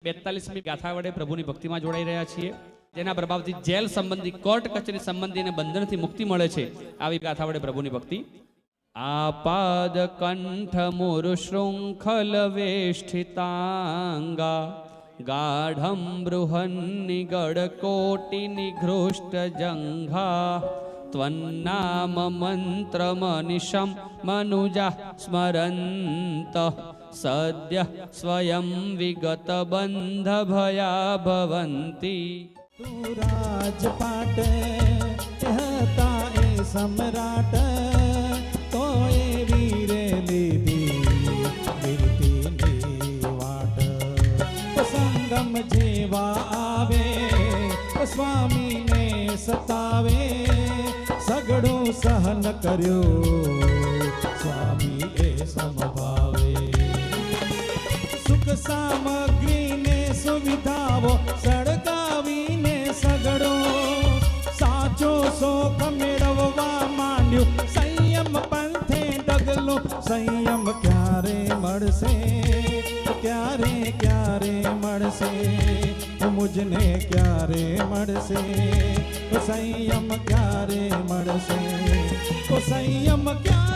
42મી ગાથા વડે પ્રભુની ભક્તિમાં જોડાઈ રહ્યા છીએ, જેના પ્રભાવથી જેલ સંબંધી, કોર્ટ કચેરી સંબંધી અને બંધનથી મુક્તિ મળે છે. આવી ગાથા વડે પ્રભુની ભક્તિ. આપાદ કંઠ મુર શૃંખલ વેષ્ઠિતાંગા ગાઢમ બૃહન નિગડ કોટિ નિઘૃષ્ટ જંઘા ત્વન્નામ મંત્ર મનિષમ મનુજા સ્મરંત સદ્ય સ્વયં વિગત બંધ ભયા ભવંતી. તું રાજપાટ હતા એ સમ્રાટ, તો એ વીરે લીધી કીર્તિની વાટ. સંગમ જેવા આવે સ્વામીને સતાવે, સગડું સહન કર્યું સ્વામી એ સમભાવે. સુખ સામગ્રીને સુવિધાઓ સળગાવીને સગડો સાચો શોખ મેળવવા માંડ્યું. સંયમ પંથે ડગલું, સંયમ ક્યારે મળશે, ક્યારે ક્યારે મળશે, મુજને ક્યારે મળશે, સંયમ ક્યારે મળશે, સંયમ ક્યારે